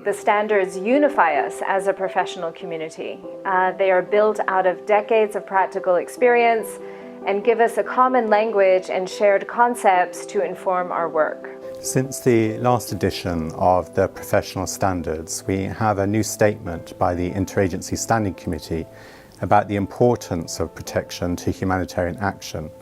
The standards unify us as a professional community. They are built out of decades of practical experience and give us a common language and shared concepts to inform our work. Since the last edition of the professional standards, we have a new statement by the Interagency Standing Committee about the importance of protection to humanitarian action.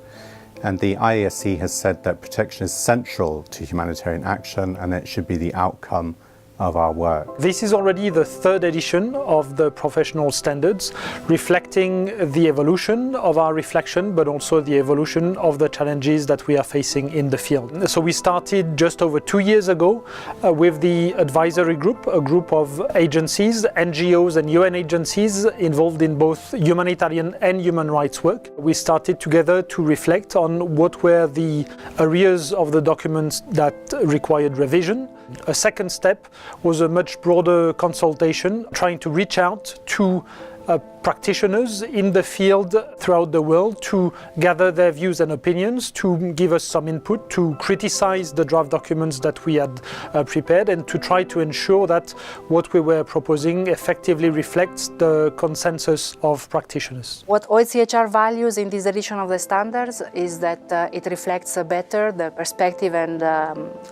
And the ICRC has said that protection is central to humanitarian action and it should be the outcome of our work. This is already the third edition of the professional standards, reflecting the evolution of our reflection, but also the evolution of the challenges that we are facing in the field. So we started just over 2 years ago with the advisory group, a group of agencies, NGOs and UN agencies involved in both humanitarian and human rights work. We started together to reflect on what were the areas of the documents that required revision. A second step was a much broader consultation, trying to reach out to practitioners in the field throughout the world to gather their views and opinions, to give us some input, to criticize the draft documents that we had prepared, and to try to ensure that what we were proposing effectively reflects the consensus of practitioners. What ICRC values in this edition of the standards is that it reflects better the perspective and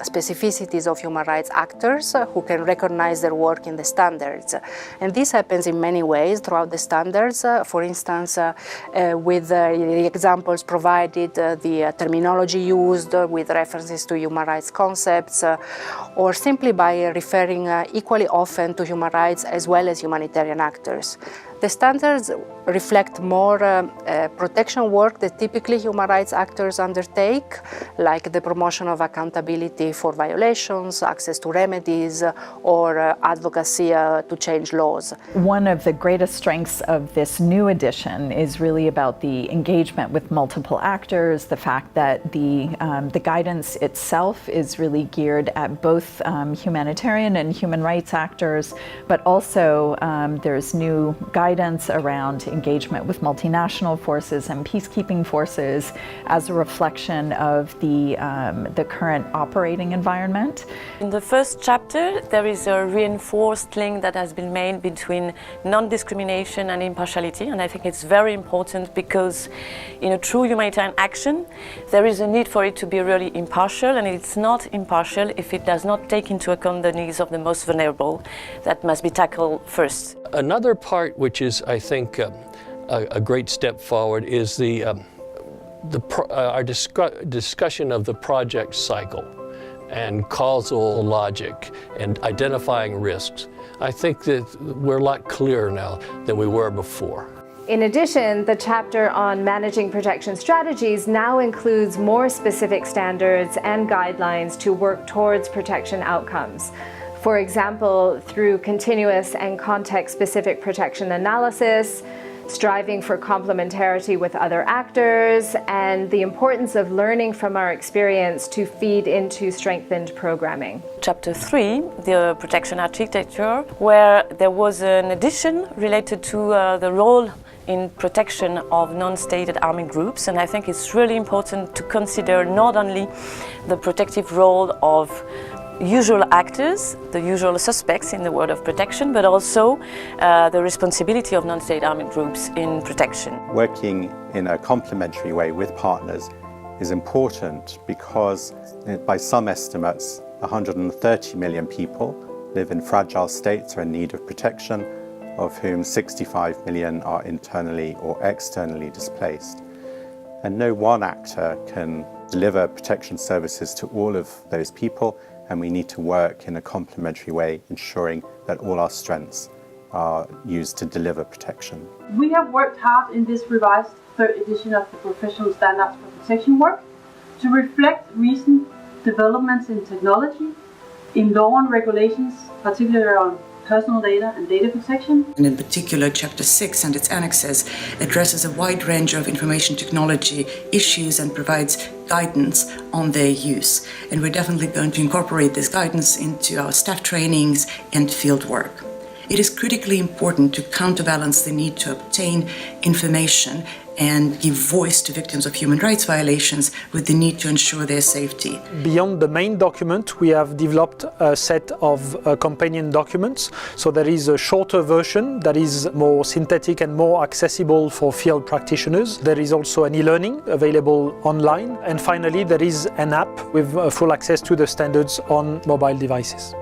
specificities of human rights actors who can recognize their work in the standards. And this happens in many ways throughout the standards. For instance, with the examples provided, the terminology used with references to human rights concepts, or simply by referring equally often to human rights as well as humanitarian actors. The standards reflect more protection work that typically human rights actors undertake, like the promotion of accountability for violations, access to remedies, or advocacy to change laws. One of the greatest strengths of this new edition is really about the engagement with multiple actors, the fact that the guidance itself is really geared at both humanitarian and human rights actors, but also there's new guidance around engagement with multinational forces and peacekeeping forces as a reflection of the current operating environment. In the first chapter, there is a reinforced link that has been made between non-discrimination and impartiality, and I think it's very important because in a true humanitarian action, there is a need for it to be really impartial, and it's not impartial if it does not take into account the needs of the most vulnerable that must be tackled first. Another part which is, I think, a great step forward is our discussion of the project cycle and causal logic and identifying risks. I think that we're a lot clearer now than we were before. In addition, the chapter on managing protection strategies now includes more specific standards and guidelines to work towards protection outcomes. For example, through continuous and context-specific protection analysis, striving for complementarity with other actors, and the importance of learning from our experience to feed into strengthened programming. Chapter 3, the protection architecture, where there was an addition related to the role in protection of non-stated army groups, and I think it's really important to consider not only the protective role of usual actors, the usual suspects in the world of protection, but also the responsibility of non-state army groups in protection. Working in a complementary way with partners is important because, by some estimates, 130 million people live in fragile states or in need of protection, of whom 65 million are internally or externally displaced. And no one actor can deliver protection services to all of those people, and we need to work in a complementary way, ensuring that all our strengths are used to deliver protection. We have worked hard in this revised third edition of the Professional Standards for Protection work to reflect recent developments in technology, in law and regulations, particularly on personal data and data protection. And in particular, Chapter 6 and its annexes addresses a wide range of information technology issues and provides guidance on their use. And we're definitely going to incorporate this guidance into our staff trainings and field work. It is critically important to counterbalance the need to obtain information and give voice to victims of human rights violations with the need to ensure their safety. Beyond the main document, we have developed a set of companion documents. So there is a shorter version that is more synthetic and more accessible for field practitioners. There is also an e-learning available online. And finally, there is an app with full access to the standards on mobile devices.